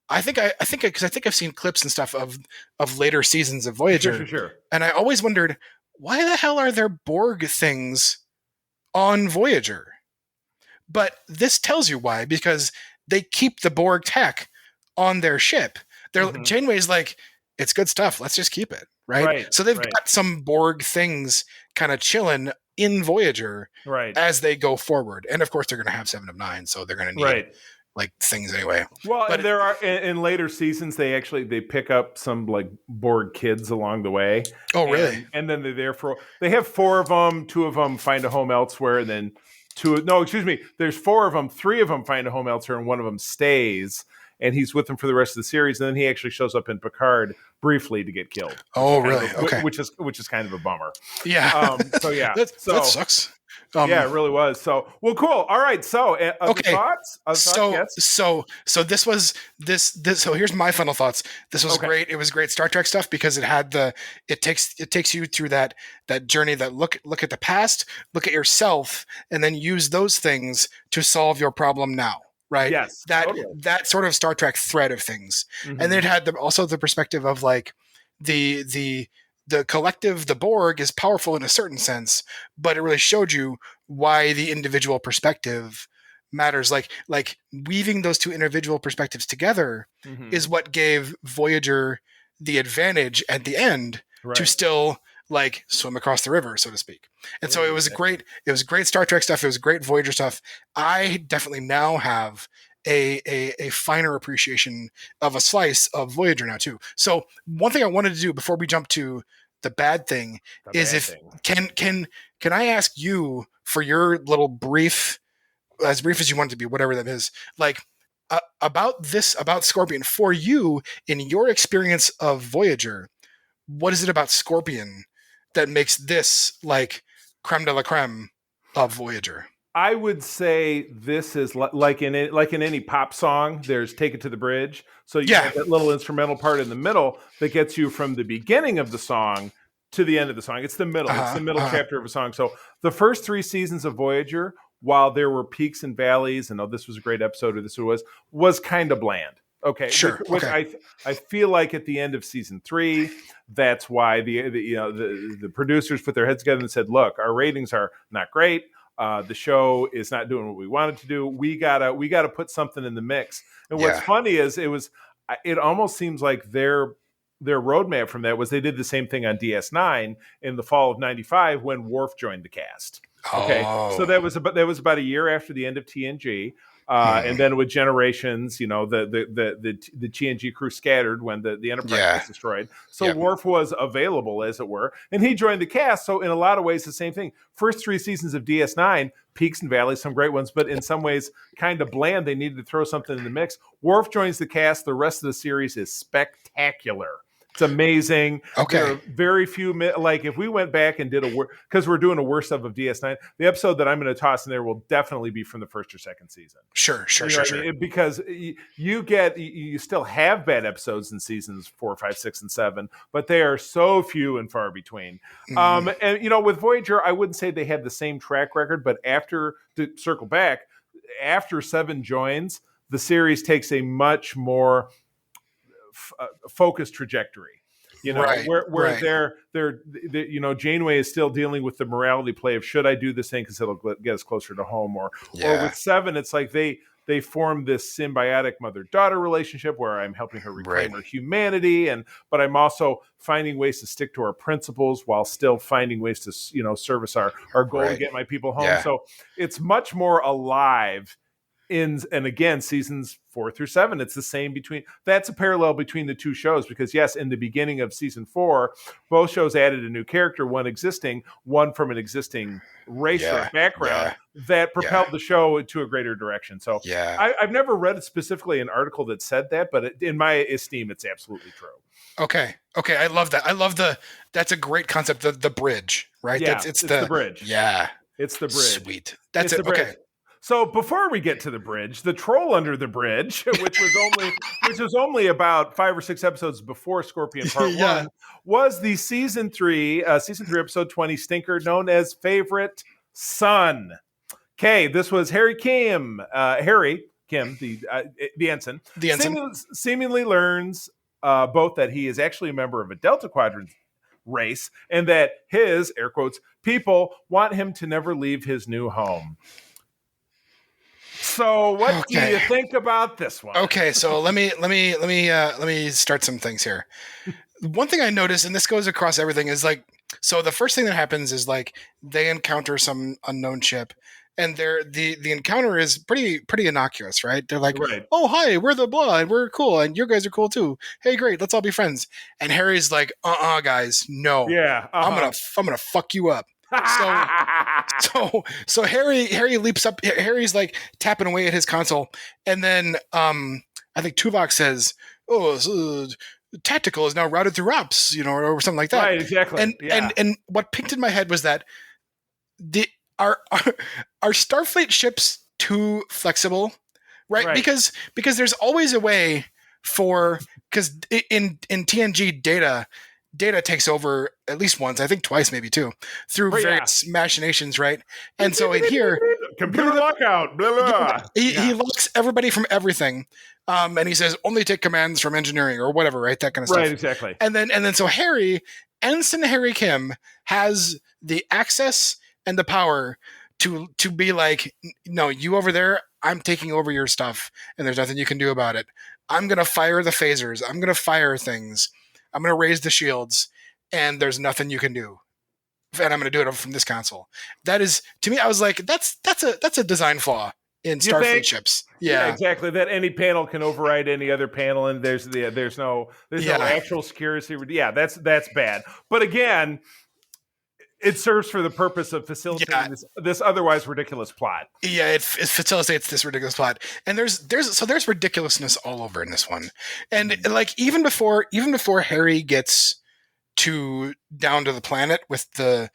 I think I've seen clips and stuff of later seasons of Voyager. Sure. And I always wondered, why the hell are there Borg things on Voyager? But this tells you why, because they keep the Borg tech on their ship. Janeway's like, it's good stuff. Let's just keep it. Right. So they've got some Borg things kind of chilling in Voyager as they go forward. And of course they're going to have 7 of 9. So they're going to need like things anyway. Well, but there are in later seasons, they pick up some like Borg kids along the way. Oh, really? And then they have 4 of them. 2 of them find a home elsewhere. And then there's 4 of them. 3 of them find a home elsewhere, and 1 of them stays. And he's with them for the rest of the series. And then he actually shows up in Picard briefly to get killed. Oh, really? Okay. Which is kind of a bummer. Yeah. So yeah. That sucks. Yeah, it really was. So, well, cool. All right. So, other thoughts? Yes. So this was this. So here's my final thoughts. This was great. It was great Star Trek stuff because it takes you through that journey. That look at the past, look at yourself, and then use those things to solve your problem now. Right. Yes. That sort of Star Trek thread of things, and then it had also the perspective of like the collective, the Borg, is powerful in a certain sense, but it really showed you why the individual perspective matters. Like weaving those two individual perspectives together is what gave Voyager the advantage at the end to still like swim across the river, so to speak. And so it was great Star Trek stuff. It was great Voyager stuff. I definitely now have a finer appreciation of a slice of Voyager now too. So one thing I wanted to do before we jump to the bad thing can I ask you for your little brief, as brief as you want it to be, whatever that is, like about Scorpion for you in your experience of Voyager. What is it about Scorpion that makes this like creme de la creme of Voyager? I would say this is like in any pop song, there's Take It to the Bridge. So you have that little instrumental part in the middle that gets you from the beginning of the song to the end of the song. It's the middle. It's the middle chapter of a song. So the first 3 seasons of Voyager, while there were peaks and valleys, and this was a great episode or this was kind of bland. Okay. Sure. Which I feel like at the end of season 3, that's why the producers put their heads together and said, look, our ratings are not great. The show is not doing what we wanted to do. We gotta put something in the mix. And what's funny is it almost seems like their roadmap from that was they did the same thing on DS9 in the fall of '95 when Worf joined the cast. Okay, so that was about a year after the end of TNG. And then with Generations, the TNG crew scattered when the Enterprise was destroyed. So Worf was available, as it were, and he joined the cast. So in a lot of ways, the same thing. First 3 seasons of DS9, peaks and valleys, some great ones, but in some ways kind of bland. They needed to throw something in the mix. Worf joins the cast. The rest of the series is spectacular. It's amazing. Okay. There are very few, like if we went back and did because we're doing a worst of DS9, the episode that I'm going to toss in there will definitely be from the first or second season. Sure. I mean? Because you still have bad episodes in seasons 4, 5, 6, and 7, but they are so few and far between. And with Voyager, I wouldn't say they had the same track record, but to circle back, after 7 joins, the series takes a much more focused trajectory, where they're Janeway is still dealing with the morality play of should I do this thing because it'll get us closer to home, or with 7 it's like they form this symbiotic mother-daughter relationship where I'm helping her reclaim her humanity, but I'm also finding ways to stick to our principles while still finding ways to service our goal to get my people home. So it's much more alive. And again, seasons 4 through 7, it's the same that's a parallel between the two shows, because yes, in the beginning of season 4, both shows added a new character, one from an existing race or background that propelled the show into a greater direction. So I've never read specifically an article that said that, but in my esteem, it's absolutely true. Okay. I love that. That's a great concept. The bridge, right? Yeah, it's the bridge. Yeah. It's the bridge. Sweet. That's it. Okay. So before we get to the bridge, the troll under the bridge, which was only about 5 or 6 episodes before Scorpion Part 1, was the season 3 episode 20 stinker known as Favorite Son. Okay, this was Harry Kim, the ensign. The ensign seemingly learns both that he is actually a member of a Delta Quadrant race and that his, air quotes, people want him to never leave his new home. So what do you think about this one? Okay, so let me start some things here. One thing I noticed, and this goes across everything, is like, so the first thing that happens is like they encounter some unknown ship, and the encounter is pretty innocuous, right? They're like, oh hi, we're the Blood, we're cool, and you guys are cool too. Hey, great, let's all be friends. And Harry's like, guys, no, I'm gonna fuck you up. So Harry leaps up. Harry's like tapping away at his console, and then I think Tuvok says, tactical is now routed through ops, or something like that. Right, exactly. And what picked in my head was that are Starfleet ships too flexible, right? Because there's always a way for, because in TNG data takes over at least once, I think twice, maybe two, through various machinations, right? And so in here, computer lockout, blah blah. He locks everybody from everything, and he says only take commands from engineering or whatever, right? That kind of stuff. Right, exactly. And then so Ensign Harry Kim has the access and the power to be like, no, you over there, I'm taking over your stuff, and there's nothing you can do about it. I'm gonna fire the phasers. I'm gonna fire things. I'm gonna raise the shields, and there's nothing you can do. And I'm gonna do it from this console. That is, to me, I was like, that's a design flaw in Starfleet ships. Yeah, exactly. That any panel can override any other panel, and there's no actual security. Yeah, that's bad. But again, it serves for the purpose of facilitating this otherwise ridiculous plot. Yeah, it facilitates this ridiculous plot, and there's ridiculousness all over in this one, and like even before Harry gets down to the planet with the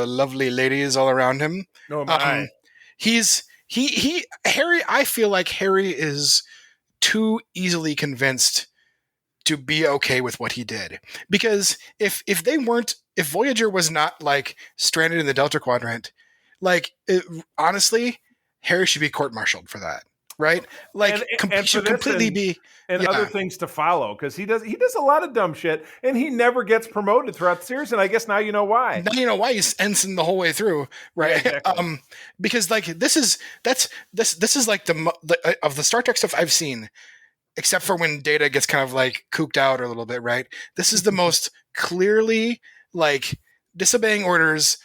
lovely ladies all around him. Oh my! Harry. I feel like Harry is too easily convinced to be okay with what he did, because if Voyager was not like stranded in the Delta Quadrant, like honestly, Harry should be court-martialed for that, right? Like should completely be other things to follow, because he does a lot of dumb shit, and he never gets promoted throughout the series. And I guess now you know why. Now you know why he's ensign the whole way through, right? Yeah, exactly. Because like this is like the of the Star Trek stuff I've seen, except for when Data gets kind of like cooped out a little bit, right? This is the most clearly like disobeying orders,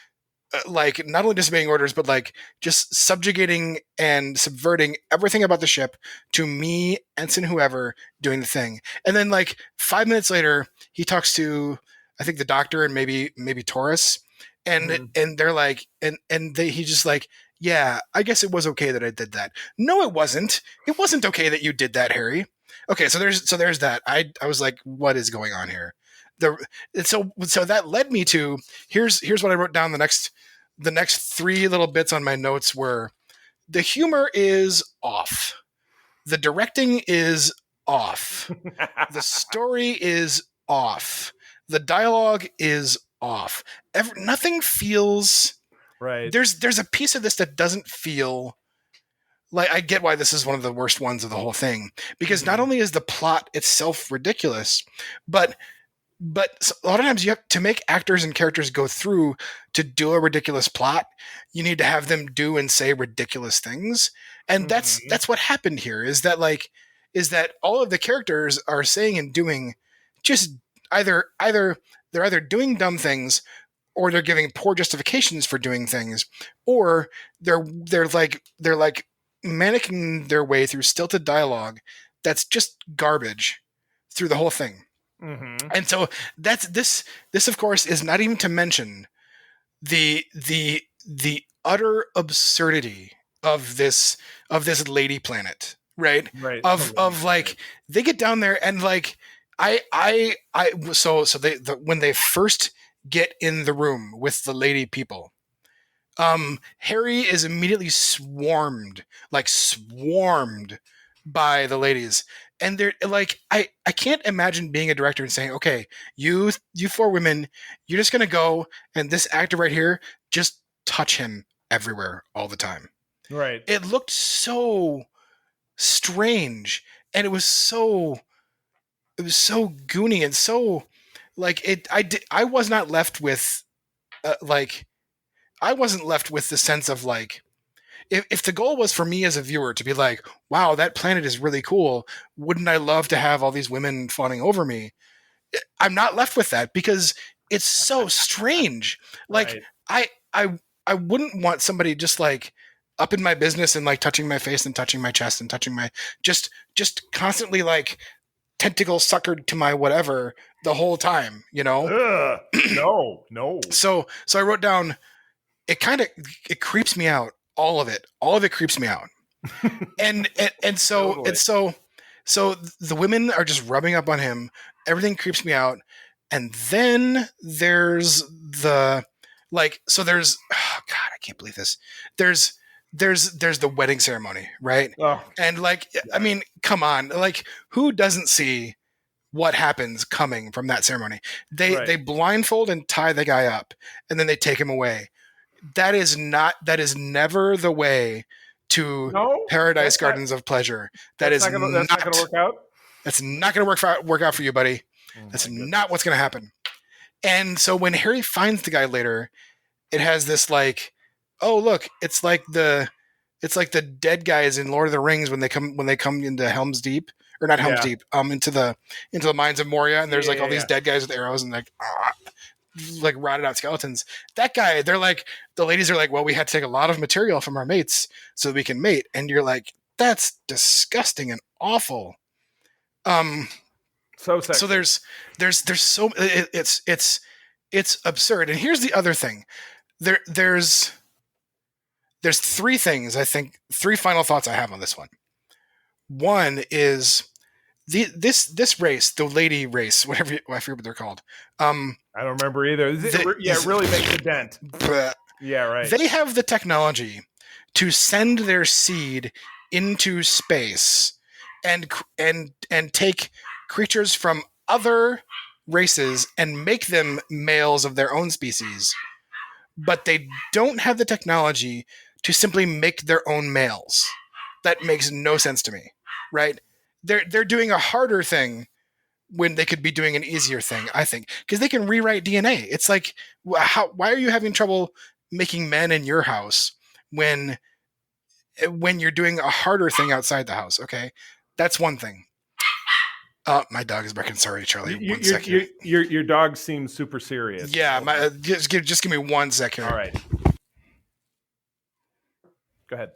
like not only disobeying orders, but like just subjugating and subverting everything about the ship to me, ensign whoever, doing the thing. And then like 5 minutes later, he talks to, I think, the doctor and maybe Taurus, and they're like, he's just like, yeah, I guess it was okay that I did that. No, it wasn't. It wasn't okay that you did that, Harry. Okay, so there's that. I was like, what is going on here? So that led me to here's what I wrote down. The next three little bits on my notes were: the humor is off, the directing is off, the story is off, the dialogue is off. Nothing feels right. There's a piece of this that doesn't feel like, I get why this is one of the worst ones of the whole thing, because not only is the plot itself ridiculous, but a lot of times you have to make actors and characters go through to do a ridiculous plot. You need to have them do and say ridiculous things. And that's what happened here, is that all of the characters are saying and doing just either they're doing dumb things, or they're giving poor justifications for doing things, or they're like mannequin their way through stilted dialogue that's just garbage through the whole thing. And so that's this of course is not even to mention the utter absurdity of this lady planet, right? Of like, they get down there and like when they first get in the room with the lady people, Harry is immediately swarmed by the ladies. And they're like, I can't imagine being a director and saying, okay, you four women, you're just going to go, and this actor right here, just touch him everywhere all the time. Right. It looked so strange, and it was so goony, and so like I was not left with I wasn't left with the sense of like, if the goal was for me as a viewer to be like, wow, that planet is really cool, wouldn't I love to have all these women fawning over me? I'm not left with that, because it's so strange. Like, right. I wouldn't want somebody just like up in my business and like touching my face and touching my chest and touching my just constantly like tentacle suckered to my whatever the whole time, you know? No. So I wrote down, it creeps me out. All of it creeps me out. and so totally. So the women are just rubbing up on him. Everything creeps me out. And then there's oh God, I can't believe this. There's the wedding ceremony, right? Oh, And like, I mean, come on, like, who doesn't see what happens coming from that ceremony? They blindfold and tie the guy up, and then they take him away. That is never the way to Paradise Gardens of Pleasure. That's not going to work out. That's not going to work out for you, buddy. That's not what's going to happen. And so when Harry finds the guy later, it has this like, oh look, it's like the dead guys in Lord of the Rings when they come into Helm's Deep, or not Helm's Deep, into the mines of Moria, and there's all these dead guys with arrows and like rotted out skeletons. That guy, they're like, the ladies are like, well, we had to take a lot of material from our mates so that we can mate, and you're like, that's disgusting and awful. So sexy. So there's so it's absurd. And here's the other thing. There's three things, I think, three final thoughts I have on this one. One is this race, the lady race, whatever, I forget what they're called. I don't remember either. It really makes a dent. Yeah, right. They have the technology to send their seed into space and take creatures from other races and make them males of their own species, but they don't have the technology to simply make their own males. That makes no sense to me, right? They're doing a harder thing when they could be doing an easier thing, I think, because they can rewrite DNA. It's like, why are you having trouble making men in your house when you're doing a harder thing outside the house? Okay, that's one thing. My dog is barking. Sorry, Charlie. 1 second. Your dog seems super serious. Yeah, just give me 1 second. All right. Go ahead.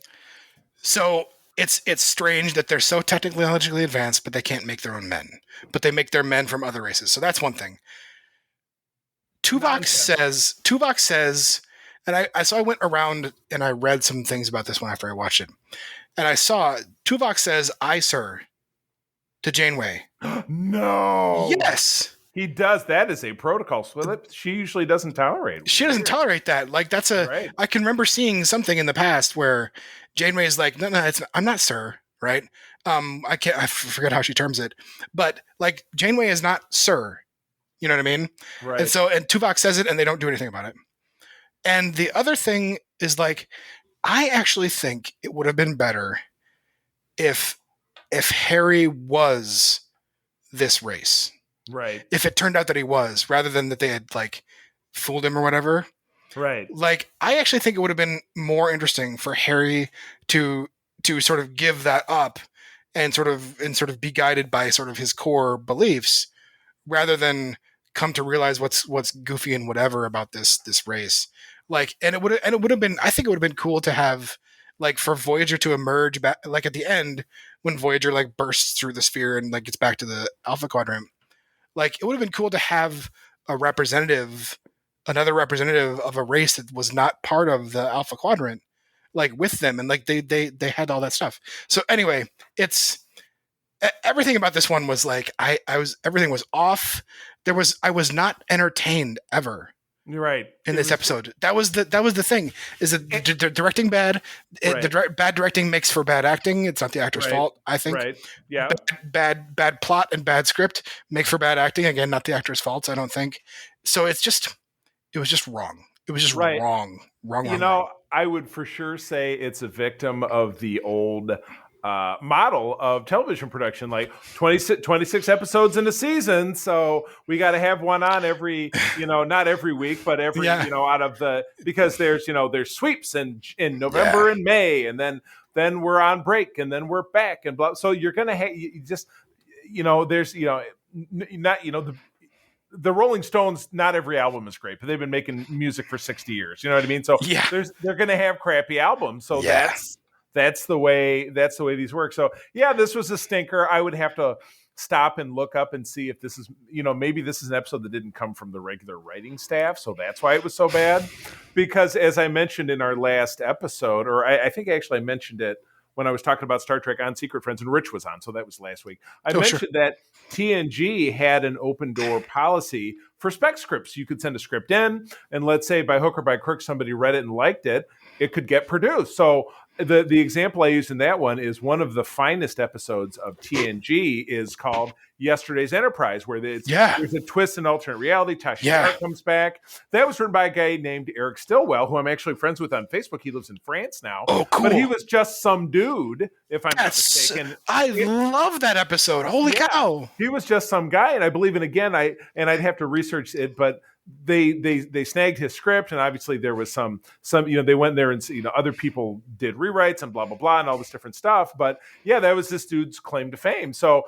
So it's strange that they're so technologically advanced, but they can't make their own men. But they make their men from other races. So that's one thing. Tuvok says, and I went around and I read some things about this one after I watched it, and I saw Tuvok says, "I, sir," to Janeway. No. Yes. He does. That is a protocol slip. She usually doesn't tolerate it. She doesn't tolerate that. Like, that's right. I can remember seeing something in the past where Janeway is like, no, I'm not sir, right? I forget how she terms it, but like, Janeway is not sir. You know what I mean? Right. And Tuvok says it and they don't do anything about it. And the other thing is, like, I actually think it would have been better if Harry was this race. Right. If it turned out that he was, rather than that they had like fooled him or whatever. Right. Like, I actually think it would have been more interesting for Harry to sort of give that up and sort of be guided by sort of his core beliefs, rather than come to realize what's goofy and whatever about this race. Like, and it would have been, I think it would have been cool to have, like, for Voyager to emerge back, like at the end when Voyager like bursts through the sphere and like gets back to the Alpha Quadrant. Like, it would have been cool to have another representative of a race that was not part of the Alpha Quadrant, like, with them, and like they had all that stuff. So anyway, it's everything about this one was like, everything was off. I was not entertained ever. You're right. In this episode, that was the thing. Is that the directing bad? Right. Bad directing makes for bad acting. It's not the actor's fault, I think. Right. Yeah. Bad plot and bad script make for bad acting. Again, not the actor's fault, I don't think. So it was just wrong. It was just wrong. You know, I would for sure say it's a victim of the old model of television production, like 26 episodes in a season. So we got to have one on every, not every week, but every, out of because there's sweeps in November and May, and then we're on break, and then we're back, and blah. So you're going to have, there's, the Rolling Stones, not every album is great, but they've been making music for 60 years. You know what I mean? So they're going to have crappy albums. So that's the way these work. So yeah, this was a stinker. I would have to stop and look up and see if this is, maybe this is an episode that didn't come from the regular writing staff. So that's why it was so bad. Because as I mentioned in our last episode, or I think actually I mentioned it when I was talking about Star Trek on Secret Friends, and Rich was on, so that was last week. I mentioned that TNG had an open door policy for spec scripts. You could send a script in, and let's say by hook or by crook, somebody read it and liked it, it could get produced. So the example I used in that one is one of the finest episodes of TNG is called Yesterday's Enterprise, where there's a twist in alternate reality. Tasha Yar comes back. That was written by a guy named Eric Stillwell, who I'm actually friends with on Facebook. He lives in France now. Oh, cool. But he was just some dude, if I'm not mistaken. I love that episode. Holy cow. He was just some guy, and I believe, and again, I'd have to research it, but they snagged his script, and obviously there was some they went there and other people did rewrites and blah blah blah and all this different stuff. But yeah, that was this dude's claim to fame. So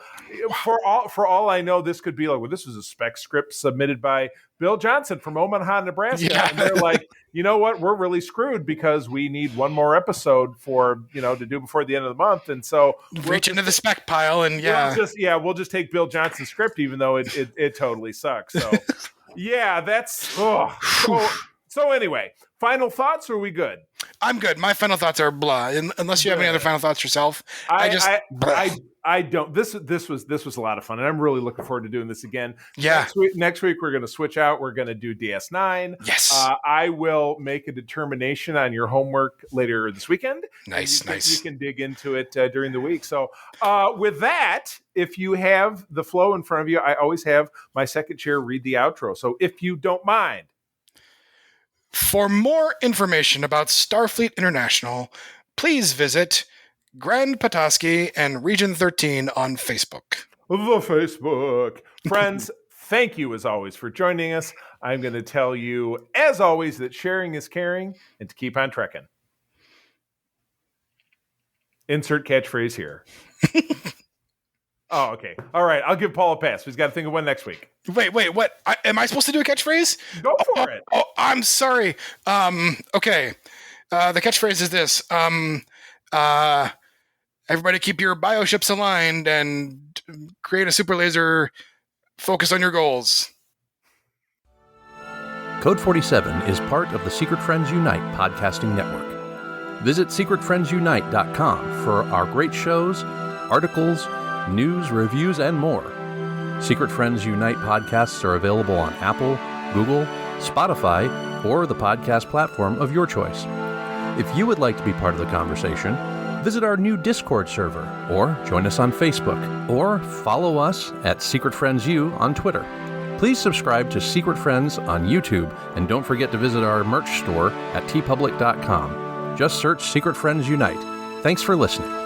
for all I know, this could be like, well, this was a spec script submitted by Bill Johnson from Omaha, Nebraska, and they're like, you know what, we're really screwed because we need one more episode for to do before the end of the month, and so reach into the spec pile and we'll just take Bill Johnson's script, even though it totally sucks. So. Yeah, that's so anyway, final thoughts, or are we good? I'm good. My final thoughts are blah. Unless you have any other final thoughts yourself. I don't. This was a lot of fun, and I'm really looking forward to doing this again. Yeah. Next week we're going to switch out. We're going to do DS9. Yes. I will make a determination on your homework later this weekend. Nice. You can dig into it during the week. So with that, if you have the flow in front of you, I always have my second chair read the outro. So if you don't mind. For more information about Starfleet International, please visit Grand Petoskey and Region 13 on Facebook. The Facebook. Friends, thank you as always for joining us. I'm going to tell you, as always, that sharing is caring and to keep on trekking. Insert catchphrase here. Oh, okay. All right. I'll give Paul a pass. We've got to think of one next week. Wait. What? Am I supposed to do a catchphrase? Go for it. Oh, I'm sorry. Okay. The catchphrase is this. Everybody keep your bioships aligned and create a super laser. Focus on your goals. Code 47 is part of the Secret Friends Unite podcasting network. Visit secretfriendsunite.com for our great shows, articles, news, reviews, and more. Secret Friends Unite podcasts are available on Apple, Google, Spotify, or the podcast platform of your choice. If you would like to be part of the conversation, visit our new Discord server, or join us on Facebook, or follow us at Secret Friends U on Twitter. Please subscribe to Secret Friends on YouTube, and don't forget to visit our merch store at tpublic.com. Just search Secret Friends Unite. Thanks for listening.